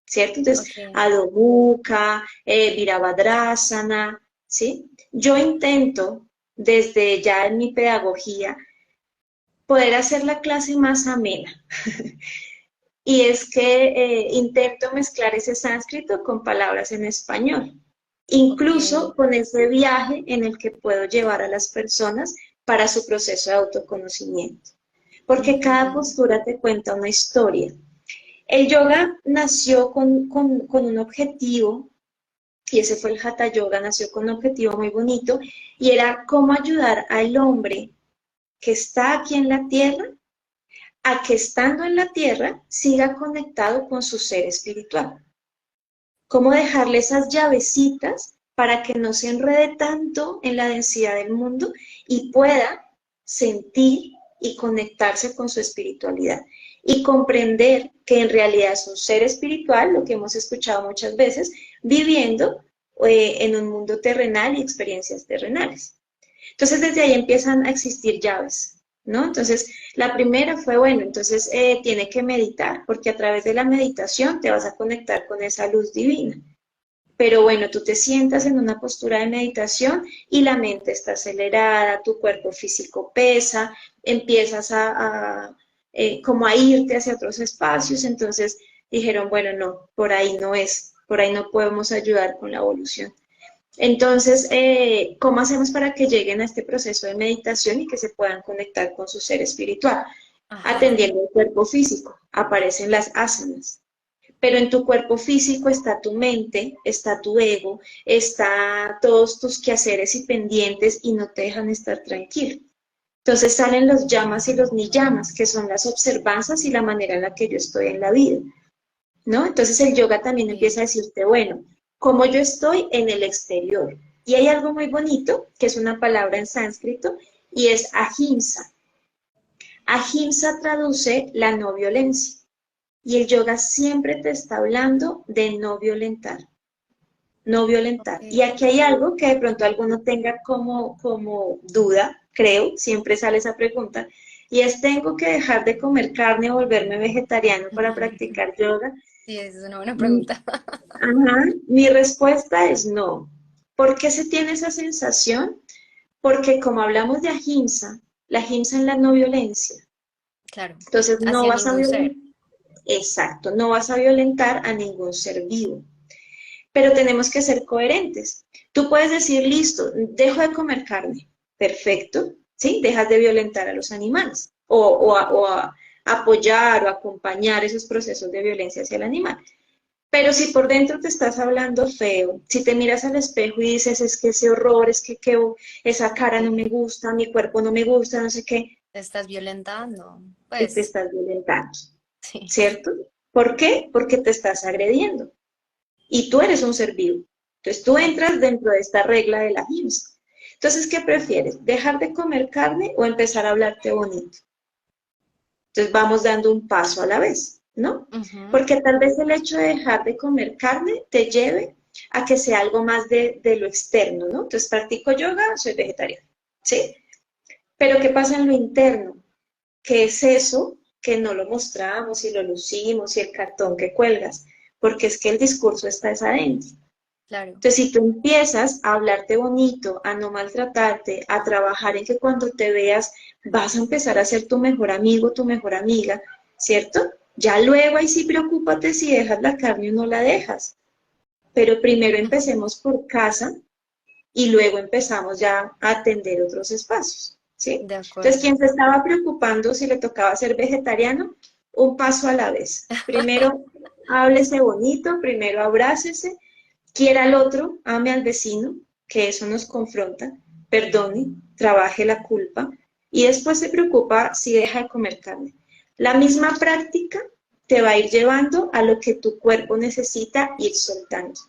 ¿cierto? Entonces, Adho Mukha, Virabhadrasana, ¿sí? Yo intento, desde ya en mi pedagogía, poder hacer la clase más amena. Y es que intento mezclar ese sánscrito con palabras en español, incluso con ese viaje en el que puedo llevar a las personas para su proceso de autoconocimiento. Porque cada postura te cuenta una historia. El yoga nació con un objetivo, y ese fue el Hatha Yoga, nació con un objetivo muy bonito, y era cómo ayudar al hombre que está aquí en la tierra a que estando en la tierra siga conectado con su ser espiritual. Cómo dejarle esas llavecitas para que no se enrede tanto en la densidad del mundo y pueda sentir y conectarse con su espiritualidad y comprender que en realidad es un ser espiritual, lo que hemos escuchado muchas veces, viviendo en un mundo terrenal y experiencias terrenales. Entonces desde ahí empiezan a existir llaves, ¿no? Entonces la primera fue, bueno, entonces tiene que meditar, porque a través de la meditación te vas a conectar con esa luz divina. Pero bueno, tú te sientas en una postura de meditación y la mente está acelerada, tu cuerpo físico pesa, empiezas como a irte hacia otros espacios, entonces dijeron, bueno, no, por ahí no es, por ahí no podemos ayudar con la evolución. Entonces, ¿cómo hacemos para que lleguen a este proceso de meditación y que se puedan conectar con su ser espiritual? Atendiendo el cuerpo físico, aparecen las asanas. pero en tu cuerpo físico está tu mente, está tu ego, está todos tus quehaceres y pendientes y no te dejan estar tranquilo. Entonces salen los yamas y los niyamas, que son las observanzas y la manera en la que yo estoy en la vida, ¿no? Entonces el yoga también Sí. empieza a decirte, bueno, cómo yo estoy en el exterior. Y hay algo muy bonito, que es una palabra en sánscrito, y es ahimsa. Ahimsa traduce la no violencia. Y el yoga siempre te está hablando de no violentar, no violentar. Y Ok. aquí hay algo que de pronto alguno tenga como duda, creo, siempre sale esa pregunta, y es, ¿tengo que dejar de comer carne o volverme vegetariano para practicar yoga? Sí, esa es una buena Mm, pregunta. Ajá, mi respuesta es no. ¿Por qué se tiene esa sensación? Porque como hablamos de ahimsa, la ahimsa es la no violencia. Claro, Entonces no hacia vas a ningún violentar, ser. exacto, no vas a violentar a ningún ser vivo. Pero tenemos que ser coherentes. Tú puedes decir, listo, dejo de comer carne, perfecto, ¿sí? Dejas de violentar a los animales o apoyar o acompañar esos procesos de violencia hacia el animal. Pero si por dentro te estás hablando feo, si te miras al espejo y dices, es que ese horror, es que esa cara no me Sí. gusta, mi cuerpo no me gusta, no sé qué, ¿Te estás violentando? te Pues estás violentando, sí, ¿cierto? ¿Por qué? Porque te estás agrediendo. Y tú eres un ser vivo. Entonces tú claro. entras dentro de esta regla de la HIMSS. Entonces, ¿qué prefieres? ¿Dejar de comer carne o empezar a hablarte bonito? Entonces vamos dando un paso a la vez, ¿no? Ujú. Porque tal vez el hecho de dejar de comer carne te lleve a que sea algo más de lo externo, ¿no? Entonces practico yoga, soy vegetariana, ¿sí? Pero ¿qué pasa en lo interno? ¿Qué es eso que no lo mostramos y lo lucimos y el cartón que cuelgas? Porque es que el discurso está es adentro. Claro. Entonces, si tú empiezas a hablarte bonito, a no maltratarte, a trabajar en que cuando te veas vas a empezar a ser tu mejor amigo, tu mejor amiga, ¿cierto? Ya luego ahí sí preocúpate si dejas la carne o no la dejas. Pero primero empecemos por casa y luego empezamos ya a atender otros espacios, ¿sí? De Entonces, acuerdo. quien se estaba preocupando si le tocaba ser vegetariano, un paso a la vez. Primero, háblese bonito, primero abrácese, quiera al otro, ame al vecino, que eso nos confronta, perdone, trabaje la culpa y después se preocupa si deja de comer carne. La misma práctica te va a ir llevando a lo que tu cuerpo necesita ir soltando.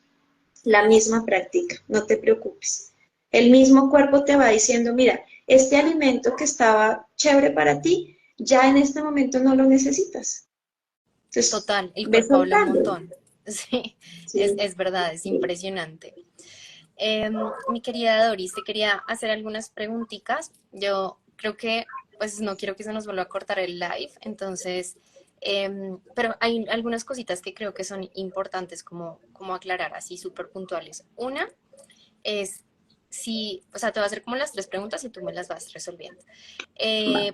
La misma práctica, no te preocupes. El mismo cuerpo te va diciendo, mira, este alimento que estaba chévere para ti, ya en este momento no lo necesitas. Entonces, Total, el ves cuerpo habla un soltándolo. montón. Sí, Sí, es verdad, es sí. impresionante. Mi querida Doris, te quería hacer algunas preguntitas. Yo creo que, pues no quiero que se nos vuelva a cortar el live, entonces, pero hay algunas cositas que creo que son importantes como aclarar, así súper puntuales. Una es si, o sea, te voy a hacer como las tres preguntas y tú me las vas resolviendo.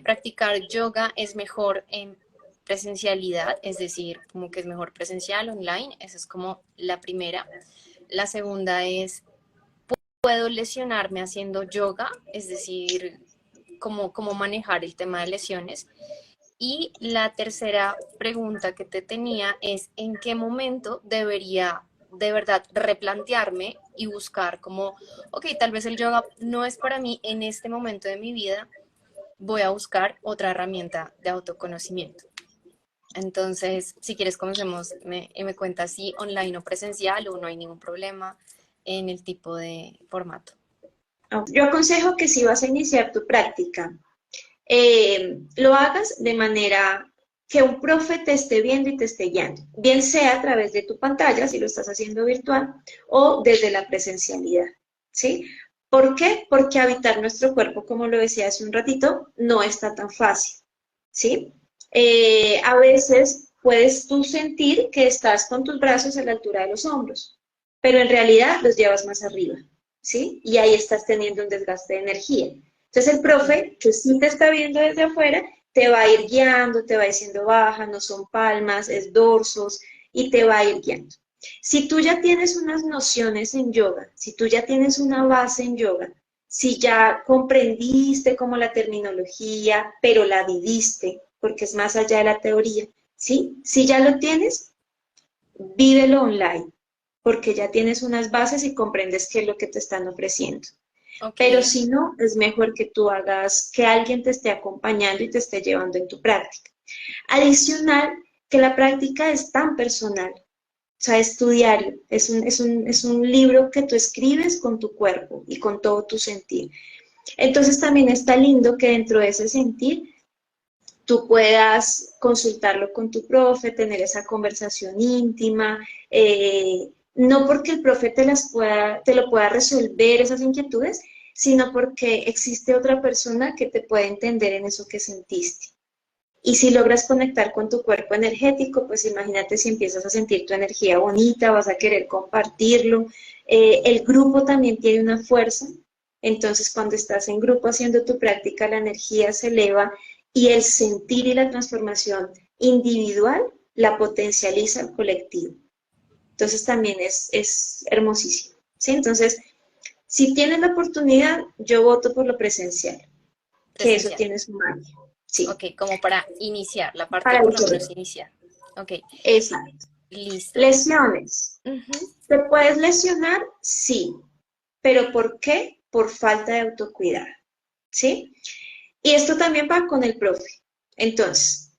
Practicar yoga es mejor en presencialidad, es decir, como que es mejor presencial, online, esa es como la primera. La segunda es, ¿puedo lesionarme haciendo yoga? Es decir, cómo manejar el tema de lesiones. Y la tercera pregunta que te tenía es, ¿en qué momento debería de verdad replantearme y buscar como, ok, tal vez el yoga no es para mí en este momento de mi vida, voy a buscar otra herramienta de autoconocimiento? Entonces, si quieres, comencemos y me cuentas si online o presencial o no hay ningún problema en el tipo de formato. Yo aconsejo que si vas a iniciar tu práctica, lo hagas de manera que un profe te esté viendo y te esté guiando, bien sea a través de tu pantalla, si lo estás haciendo virtual, o desde la presencialidad, ¿sí? ¿Por qué? Porque habitar nuestro cuerpo, como lo decía hace un ratito, no está tan fácil, ¿sí? A veces puedes tú sentir que estás con tus brazos a la altura de los hombros, pero en realidad los llevas más arriba, ¿sí? Y ahí estás teniendo un desgaste de energía. Entonces el Ok, profe, que sí te está viendo desde afuera, te va a ir guiando, te va diciendo baja, no son palmas, es dorsos, y te va a ir guiando. Si tú ya tienes unas nociones en yoga, si tú ya tienes una base en yoga, si ya comprendiste como la terminología, pero la viviste, porque es más allá de la teoría, ¿sí? Si ya lo tienes, vívelo online, porque ya tienes unas bases y comprendes qué es lo que te están ofreciendo. Ok, Pero si no, es mejor que tú hagas, que alguien te esté acompañando y te esté llevando en tu práctica. Adicional, que la práctica es tan personal, o sea, es tu diario, es un libro que tú escribes con tu cuerpo y con todo tu sentir. Entonces también está lindo que dentro de ese sentir tú puedas consultarlo con tu profe, tener esa conversación íntima, no porque el profe te lo pueda resolver esas inquietudes, sino porque existe otra persona que te puede entender en eso que sentiste. Y si logras conectar con tu cuerpo energético, pues imagínate si empiezas a sentir tu energía bonita, vas a querer compartirlo. El grupo también tiene una fuerza, entonces cuando estás en grupo haciendo tu práctica, la energía se eleva y el sentir y la transformación individual la potencializa el colectivo. Entonces también es hermosísimo. ¿Sí? Entonces, si tienes la oportunidad, yo voto por lo presencial, que eso presencial. tiene su magia. Sí, Ok, como para iniciar, la parte para por lo el menos inicial. Ok, exacto. listo. Lesiones. Ujú. ¿Te puedes lesionar? Sí. ¿Pero por qué? Por falta de autocuidado. ¿Sí? Y esto también va con el profe. Entonces,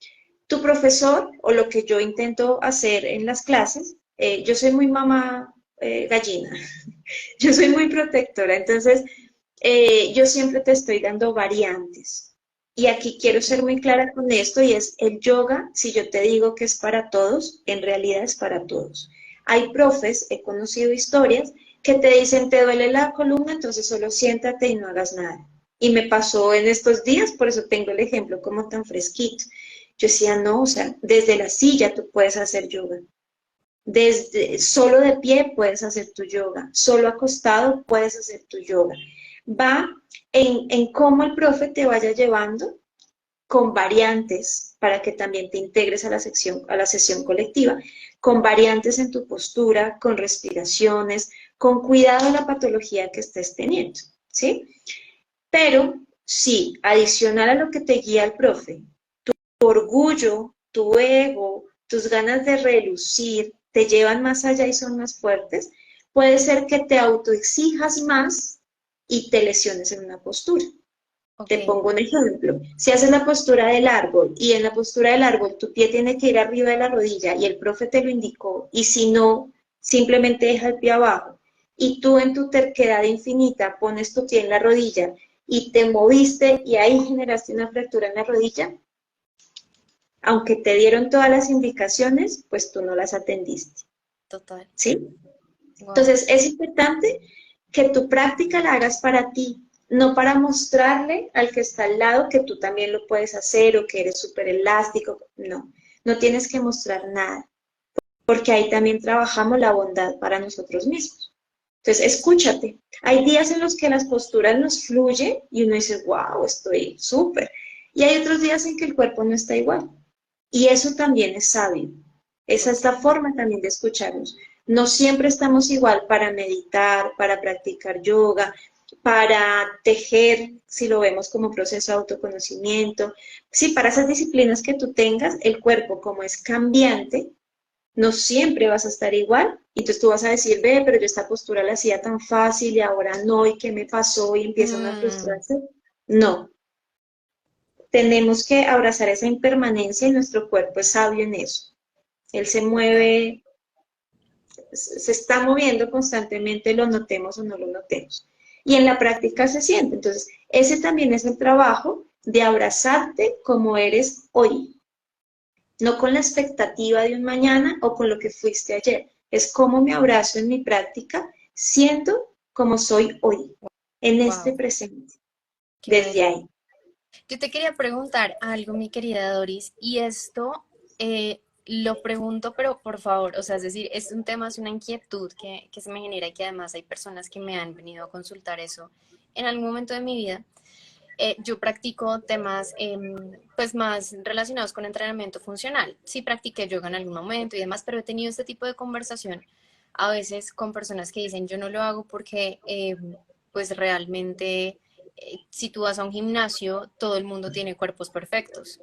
tu profesor, o lo que yo intento hacer en las clases, yo soy muy mamá gallina, yo soy muy protectora, entonces yo siempre te estoy dando variantes. Y aquí quiero ser muy clara con esto y es el yoga, si yo te digo que es para todos, en realidad es para todos. Hay profes, he conocido historias, que te dicen, te duele la columna, entonces solo siéntate y no hagas nada. Y me pasó en estos días, por eso tengo el ejemplo como tan fresquito. Yo decía, no, o sea, desde la silla tú puedes hacer yoga. Desde solo de pie puedes hacer tu yoga, solo acostado puedes hacer tu yoga. Va en cómo el profe te vaya llevando con variantes para que también te integres a la sesión colectiva, con variantes en tu postura, con respiraciones, con cuidado de la patología que estés teniendo, ¿sí? Pero sí, adicional a lo que te guía el profe, tu orgullo, tu ego, tus ganas de relucir te llevan más allá y son más fuertes, puede ser que te autoexijas más y te lesiones en una postura. Ok, Te pongo un ejemplo. Si haces la postura del árbol y en la postura del árbol tu pie tiene que ir arriba de la rodilla y el profe te lo indicó y si no, simplemente deja el pie abajo y tú en tu terquedad infinita pones tu pie en la rodilla y te moviste y ahí generaste una fractura en la rodilla, aunque te dieron todas las indicaciones, pues tú no las atendiste, total. ¿sí? Wow. Entonces es importante que tu práctica la hagas para ti, no para mostrarle al que está al lado que tú también lo puedes hacer o que eres súper elástico, no, no tienes que mostrar nada, porque ahí también trabajamos la bondad para nosotros mismos. Entonces, escúchate. Hay días en los que las posturas nos fluyen y uno dice, wow, estoy súper. Y hay otros días en que el cuerpo no está igual. Y eso también es sabio. Esa es Ok, la forma también de escucharnos. No siempre estamos igual para meditar, para practicar yoga, para tejer, si lo vemos como proceso de autoconocimiento. Sí, para esas disciplinas que tú tengas, el cuerpo como es cambiante, no siempre vas a estar igual. Y entonces tú vas a decir, ve, pero yo esta postura la hacía tan fácil y ahora no, ¿y qué me pasó? Y empiezan a mm, frustrarse. No, tenemos que abrazar esa impermanencia y nuestro cuerpo es sabio en eso. Él se total. mueve, se está moviendo constantemente, lo notemos o no lo notemos. Y en la práctica se siente. Entonces, ese también es el trabajo de abrazarte como eres hoy, no con la expectativa de un mañana o con lo que fuiste ayer. Es cómo me abrazo en mi práctica, siento como soy hoy, en este Wow, presente, qué desde bello. ahí. Yo te quería preguntar algo, mi querida Doris, y esto lo pregunto, pero por favor, o sea, es decir, es un tema, es una inquietud que se me genera y que además hay personas que me han venido a consultar eso en algún momento de mi vida. Yo practico temas pues más relacionados con entrenamiento funcional. Sí practiqué yoga en algún momento y demás, pero he tenido este tipo de conversación a veces con personas que dicen yo no lo hago porque pues realmente si tú vas a un gimnasio todo el mundo tiene cuerpos perfectos.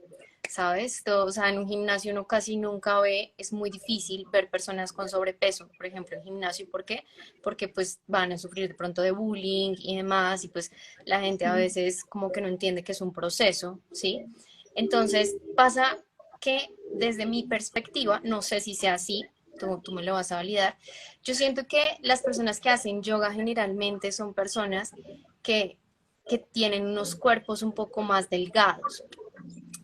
¿sabes? Todo, o sea, en un gimnasio uno casi nunca ve, es muy difícil ver personas con sobrepeso, por ejemplo, en gimnasio. ¿Por qué? Porque pues van a sufrir de pronto de bullying y demás, y pues la gente a veces como que no entiende que es un proceso, ¿sí? Entonces pasa que desde mi perspectiva, no sé si sea así, tú me lo vas a validar, yo siento que las personas que hacen yoga generalmente son personas que, que tienen unos cuerpos un poco más delgados.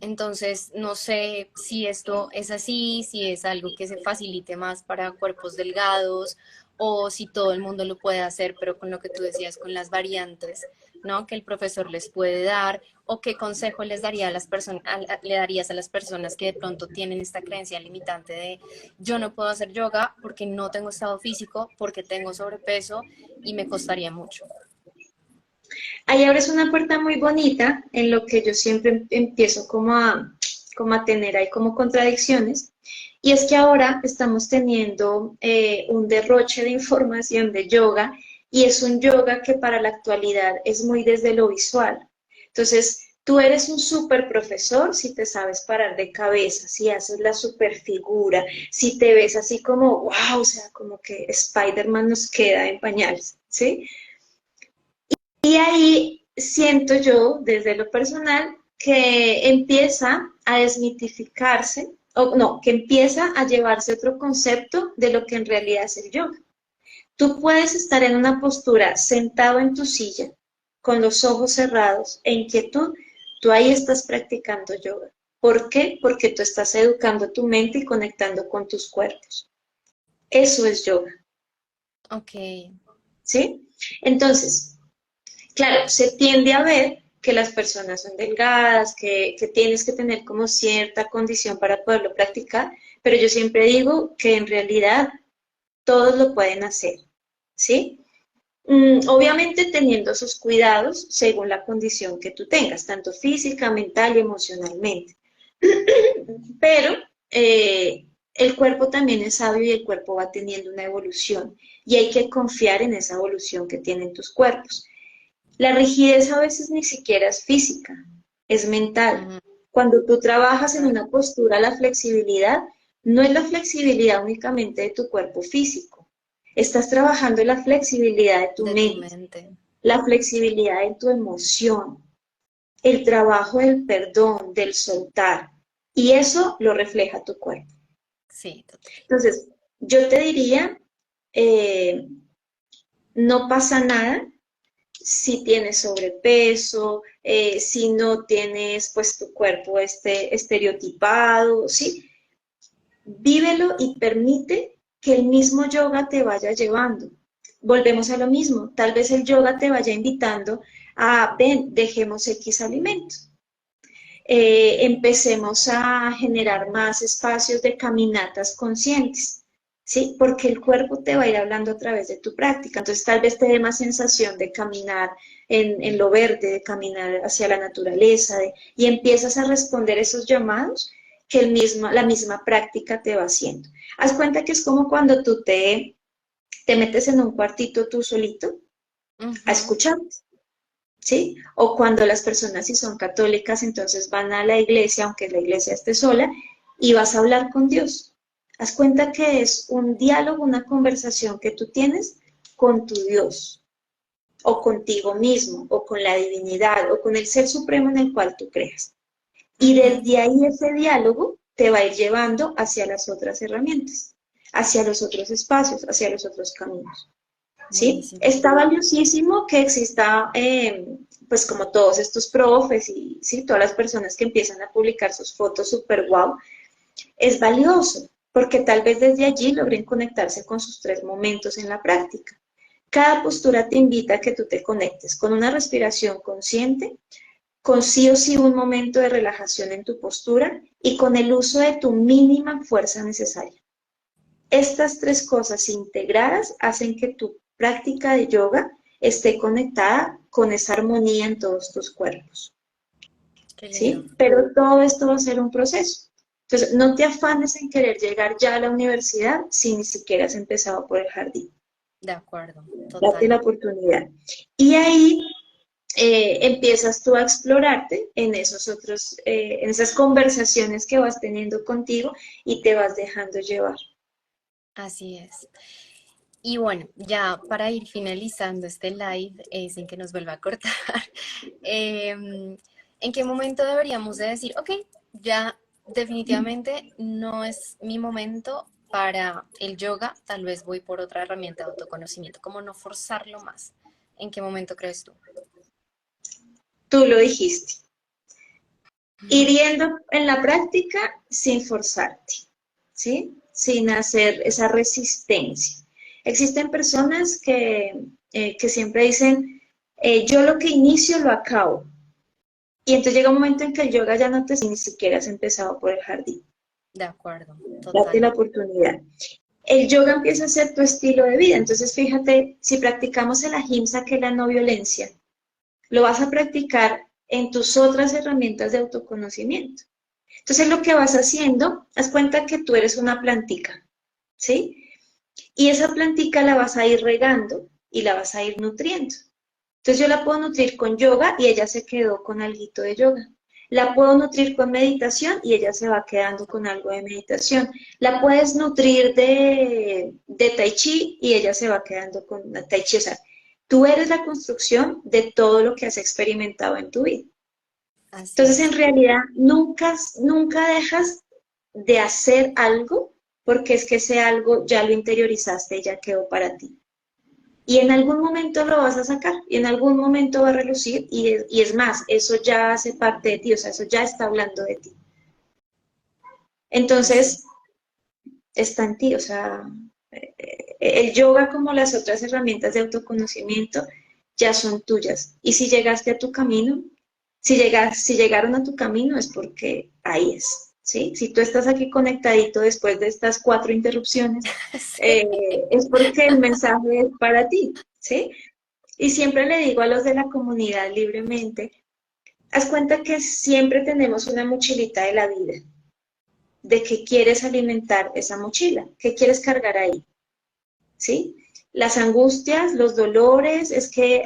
Entonces, no sé si esto es así, si es algo que se facilite más para cuerpos delgados o si todo el mundo lo puede hacer, pero con lo que tú decías, con las variantes, ¿no? Que el profesor les puede dar o qué consejo les daría a las personas, le darías a las personas que de pronto tienen esta creencia limitante de yo no puedo hacer yoga porque no tengo estado físico, porque tengo sobrepeso y me costaría mucho. Ahí abres una puerta muy bonita en lo que yo siempre empiezo como a tener ahí como contradicciones. Y es que ahora estamos teniendo un derroche de información de yoga y es un yoga que para la actualidad es muy desde lo visual. Entonces, tú eres un super profesor si te sabes parar de cabeza, si haces la super figura, si te ves así como, wow, o sea, como que Spider-Man nos queda en pañales, ¿sí? Y ahí siento yo, desde lo personal, que empieza a desmitificarse, o no, que empieza a llevarse otro concepto de lo que en realidad es el yoga. Tú puedes estar en una postura sentado en tu silla, con los ojos cerrados, en quietud, tú ahí estás practicando yoga. ¿Por qué? Porque tú estás educando tu mente y conectando con tus cuerpos. Eso es yoga, Ok, ¿sí? Entonces, claro, se tiende a ver que las personas son delgadas, que tienes que tener como cierta condición para poderlo practicar, pero yo siempre digo que en realidad todos lo pueden hacer, ¿sí? Obviamente teniendo sus cuidados según la condición que tú tengas, tanto física, mental y emocionalmente. Pero el cuerpo también es sabio y el cuerpo va teniendo una evolución y hay que confiar en esa evolución que tienen tus cuerpos. La rigidez a veces ni siquiera es física, es mental. ujú, Cuando tú trabajas en claro, una postura, la flexibilidad no es la flexibilidad únicamente de tu cuerpo físico. Estás trabajando la flexibilidad de tu de tu mente, mente. la flexibilidad de tu emoción, el trabajo del perdón, del soltar. Y eso lo refleja tu cuerpo. Sí, total. Entonces, yo te diría, eh, no pasa nada si tienes sobrepeso, si no tienes pues tu cuerpo estereotipado, ¿sí? Vívelo y permite que el mismo yoga te vaya llevando. Volvemos a lo mismo, tal vez el yoga te vaya invitando a, ven, dejemos X alimentos. Empecemos a generar más espacios de caminatas conscientes, ¿sí? Porque el cuerpo te va a ir hablando a través de tu práctica. Entonces, tal vez te dé más sensación de caminar en lo verde, de caminar hacia la naturaleza, y empiezas a responder esos llamados que la misma práctica te va haciendo. Haz cuenta que es como cuando tú te metes en un cuartito tú solito a Ujú, escuchar. ¿Sí? O cuando las personas si son católicas, entonces van a la iglesia, aunque la iglesia esté sola, y vas a hablar con Dios. Haz cuenta que es un diálogo, una conversación que tú tienes con tu Dios, o contigo mismo, o con la divinidad, o con el ser supremo en el cual tú creas. Y ujú. desde ahí ese diálogo te va a ir llevando hacia las otras herramientas, hacia los otros espacios, hacia los otros caminos. ¿Sí? Buenísimo. Está valiosísimo que exista, pues como todos estos profes y ¿sí? Todas las personas que empiezan a publicar sus fotos super guau, es valioso, porque tal vez desde allí logren conectarse con sus tres momentos en la práctica. Cada postura te invita a que tú te conectes con una respiración consciente, con sí o sí un momento de relajación en tu postura y con el uso de tu mínima fuerza necesaria. Estas tres cosas integradas hacen que tu práctica de yoga esté conectada con esa armonía en todos tus cuerpos, Qué lindo. ¿sí? Pero todo esto va a ser un proceso. Entonces, no te afanes en querer llegar ya a la universidad si ni siquiera has empezado por el jardín. De acuerdo, Date total. la oportunidad. Y ahí empiezas tú a explorarte en esos otros, en esas conversaciones que vas teniendo contigo y te vas dejando llevar. Así es. Y bueno, ya para ir finalizando este live, sin que nos vuelva a cortar, ¿en qué momento deberíamos de decir, ok, ya definitivamente no es mi momento para el yoga, tal vez voy por otra herramienta de autoconocimiento, como no forzarlo más? ¿En qué momento crees tú? Tú lo dijiste, hiriendo en la práctica sin forzarte, ¿sí? Sin hacer esa resistencia. Existen personas que siempre dicen, yo lo que inicio lo acabo. Y entonces llega un momento en que el yoga ya no te ni siquiera has empezado por el jardín. De acuerdo, Date la totalmente. oportunidad. El yoga empieza a ser tu estilo de vida. Entonces, fíjate, si practicamos el ahimsa, que es la no violencia, lo vas a practicar en tus otras herramientas de autoconocimiento. Entonces, lo que vas haciendo, haz cuenta que tú eres una plantica, ¿sí? Y esa plantica la vas a ir regando y la vas a ir nutriendo. Entonces, yo la puedo nutrir con yoga y ella se quedó con alguito de yoga. La puedo nutrir con meditación y ella se va quedando con algo de meditación. La puedes nutrir de tai chi y ella se va quedando con tai chi. O sea, tú eres la construcción de todo lo que has experimentado en tu vida. Así Entonces, en es. realidad, nunca dejas de hacer algo porque es que ese algo ya lo interiorizaste y ya quedó para ti. Y en algún momento lo vas a sacar, y en algún momento va a relucir, y es más, eso ya hace parte de ti, o sea, eso ya está hablando de ti. Así Entonces, es. está en ti, o sea, el yoga como las otras herramientas de autoconocimiento ya son tuyas. Y si llegaste a tu camino, si llegaron a tu camino es porque ahí es, ¿sí? Si tú estás aquí conectadito después de estas 4 interrupciones, Sí. es porque el mensaje es para ti, ¿sí? Y siempre le digo a los de la comunidad libremente, haz cuenta que siempre tenemos una mochilita de la vida, de que quieres alimentar esa mochila, qué quieres cargar ahí, ¿sí? Las angustias, los dolores, es que,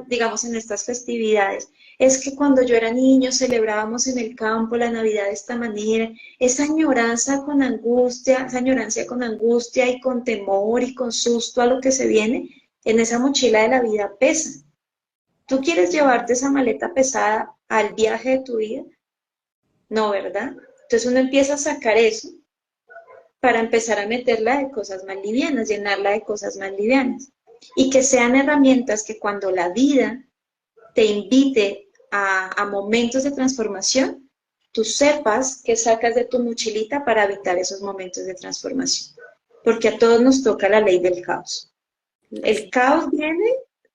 digamos, en estas festividades, es que cuando yo era niño celebrábamos en el campo la Navidad de esta manera, esa añoranza con angustia, esa añorancia con angustia y con temor y con susto a lo que se viene, en esa mochila de la vida pesa. ¿Tú quieres llevarte esa maleta pesada al viaje de tu vida? No, ¿verdad? Entonces uno empieza a sacar eso para empezar a meterla de cosas más livianas, llenarla de cosas más livianas. Y que sean herramientas que cuando la vida te invite a momentos de transformación, tú sepas que sacas de tu mochilita para evitar esos momentos de transformación. Porque a todos nos toca la ley del caos. El Así. caos viene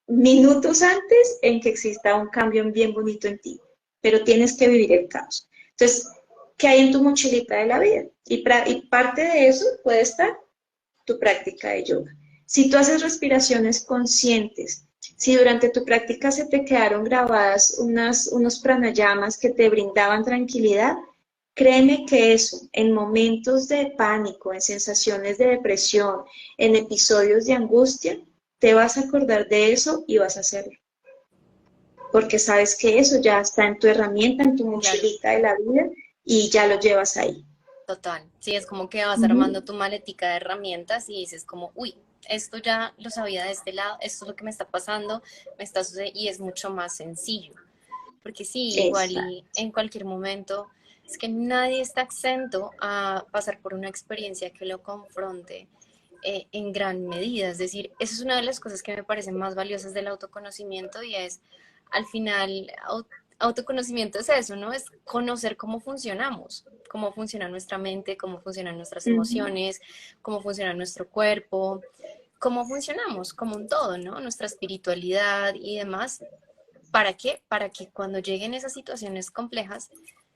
minutos antes en que exista un cambio bien bonito en ti, pero tienes que vivir el caos. Entonces, ¿qué hay en tu mochilita de la vida? Y parte de eso puede estar tu práctica de yoga. Si tú haces respiraciones conscientes, si durante tu práctica se te quedaron grabadas unos pranayamas que te brindaban tranquilidad, créeme que eso, en momentos de pánico, en sensaciones de depresión, en episodios de angustia, te vas a acordar de eso y vas a hacerlo. Porque sabes que eso ya está en tu herramienta, en tu Claro. mochilita de la vida y ya lo llevas ahí. Total, sí, es como que vas Ujú. armando tu maletica de herramientas y dices como, uy, esto ya lo sabía de este lado, esto es lo que me está pasando, me está sucediendo y es mucho más sencillo. Porque sí, igual y Exacto. en cualquier momento, es que nadie está exento a pasar por una experiencia que lo confronte en gran medida. Es decir, eso es una de las cosas que me parecen más valiosas del autoconocimiento y es, al final, autoconocimiento es eso, ¿no? Es conocer cómo funcionamos, cómo funciona nuestra mente, cómo funcionan nuestras Ujú. emociones, cómo funciona nuestro cuerpo, cómo funcionamos como un todo, ¿no? Nuestra espiritualidad y demás. ¿Para qué? Para que cuando lleguen esas situaciones complejas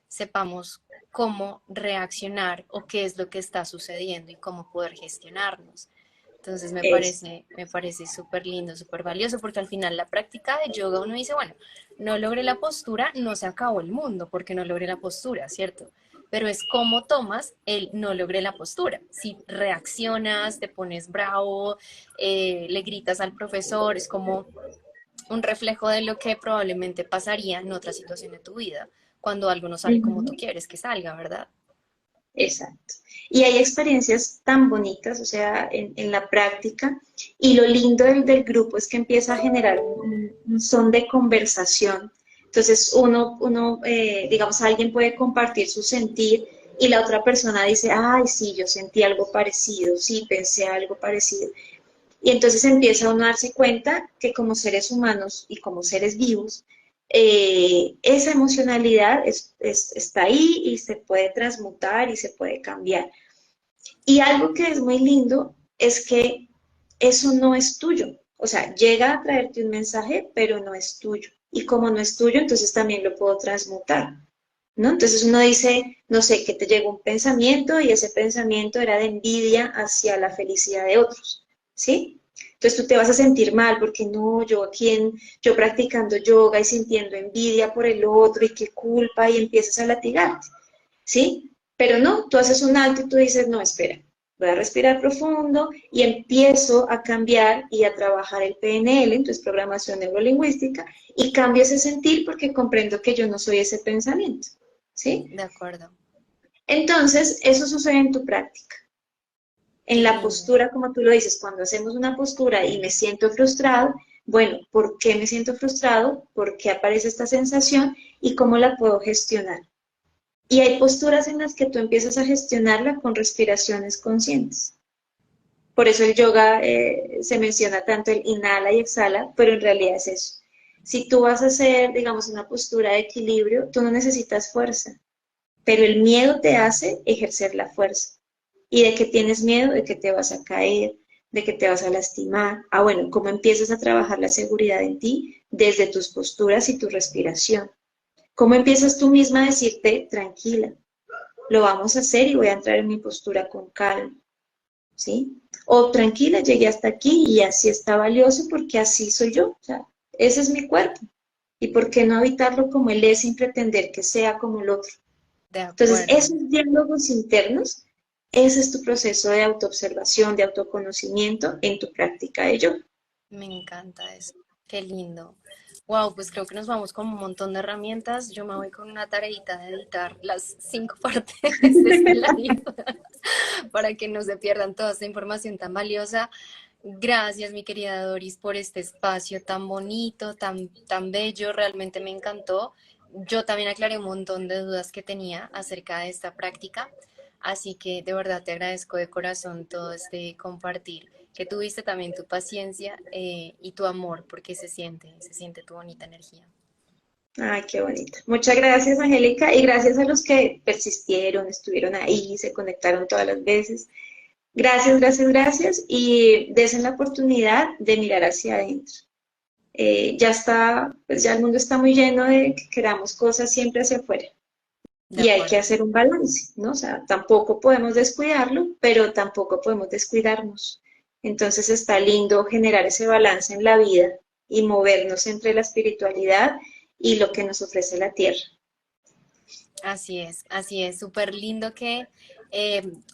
sepamos cómo reaccionar o qué es lo que está sucediendo y cómo poder gestionarnos. Entonces Es, me parece súper lindo, súper valioso, porque al final la práctica de yoga uno dice, bueno, no logré la postura, no se acabó el mundo porque no logré la postura, ¿cierto? Pero es cómo tomas el no logré la postura. Si reaccionas, te pones bravo, le gritas al profesor, es como un reflejo de lo que probablemente pasaría en otra situación de tu vida, cuando algo no sale como tú Ujú. quieres que salga, ¿verdad? Exacto. Y hay experiencias tan bonitas, o sea, en la práctica, y lo lindo del grupo es que empieza a generar un son de conversación. Entonces, digamos, alguien puede compartir su sentir y la otra persona dice, ay, sí, yo sentí algo parecido, sí, pensé algo parecido. Y entonces empieza uno a darse cuenta que como seres humanos y como seres vivos, esa emocionalidad está ahí y se puede transmutar y se puede cambiar. Y algo que es muy lindo es que eso no es tuyo. O sea, llega a traerte un mensaje, pero no es tuyo. Y como no es tuyo, entonces también lo puedo transmutar, ¿no? Entonces uno dice, no sé, que te llegó un pensamiento y ese pensamiento era de envidia hacia la felicidad de otros, ¿sí? Entonces tú te vas a sentir mal porque no, yo practicando yoga y sintiendo envidia por el otro y qué culpa y empiezas a latigarte, ¿sí? Pero no, tú haces un alto y tú dices, no, espera, voy a respirar profundo y empiezo a cambiar y a trabajar el PNL, entonces programación neurolingüística, y cambio ese sentir porque comprendo que yo no soy ese pensamiento, ¿sí? De acuerdo. Entonces, eso sucede en tu práctica. En Qué la lindo. postura, como tú lo dices, cuando hacemos una postura y me siento frustrado, bueno, ¿por qué me siento frustrado? ¿Por qué aparece esta sensación? ¿Y cómo la puedo gestionar? Y hay posturas en las que tú empiezas a gestionarla con respiraciones conscientes. Por eso el yoga se menciona tanto el inhala y exhala, pero en realidad es eso. Si tú vas a hacer, digamos, una postura de equilibrio, tú no necesitas fuerza, pero el miedo te hace ejercer la fuerza. ¿Y de qué tienes miedo? De que te vas a caer, de que te vas a lastimar. Ah, bueno, ¿cómo empiezas a trabajar la seguridad en ti? Desde tus posturas y tu respiración. ¿Cómo empiezas tú misma a decirte, tranquila, lo vamos a hacer y voy a entrar en mi postura con calma, ¿sí? O tranquila, llegué hasta aquí y así está valioso porque así soy yo, o sea, ese es mi cuerpo. ¿Y por qué no habitarlo como él es sin pretender que sea como el otro? De Entonces, acuerdo. esos diálogos internos, ese es tu proceso de autoobservación, de autoconocimiento en tu práctica de yoga. Me encanta eso. Qué lindo. Wow, pues creo que nos vamos con un montón de herramientas. Yo me voy con una tareita de editar las 5 partes de este live para que no se pierdan toda esta información tan valiosa. Gracias, mi querida Doris, por este espacio tan bonito, tan bello. Realmente me encantó. Yo también aclaré un montón de dudas que tenía acerca de esta práctica. Así que de verdad te agradezco de corazón todo este compartir, que tuviste también tu paciencia y tu amor, porque se siente tu bonita energía. Ay, qué bonito. Muchas gracias, Angélica, y gracias a los que persistieron, estuvieron ahí, se conectaron todas las veces. Gracias, gracias, gracias, y desen la oportunidad de mirar hacia adentro. Ya está, pues ya el mundo está muy lleno de que queramos cosas siempre hacia afuera. De Y hay que acuerdo. hacer un balance, ¿no? O sea, tampoco podemos descuidarlo, pero tampoco podemos descuidarnos. Entonces está lindo generar ese balance en la vida y movernos entre la espiritualidad y lo que nos ofrece la tierra. Así es, súper lindo que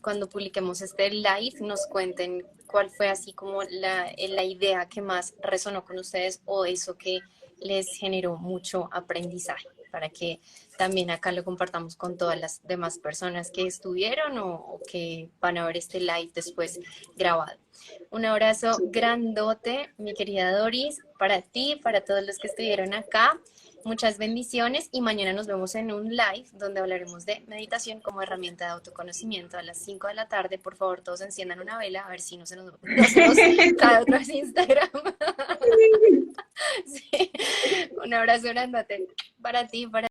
cuando publiquemos este live nos cuenten cuál fue así como la idea que más resonó con ustedes o eso que les generó mucho aprendizaje, para que también acá lo compartamos con todas las demás personas que estuvieron o que van a ver este live después grabado. Un abrazo grandote, mi querida Doris, para ti, para todos los que estuvieron acá. Muchas bendiciones y mañana nos vemos en un live donde hablaremos de meditación como herramienta de autoconocimiento a las 5 de la tarde. Por favor, todos enciendan una vela a ver si no se nos cae otra vez Instagram. Sí. Un abrazo grandote para ti, para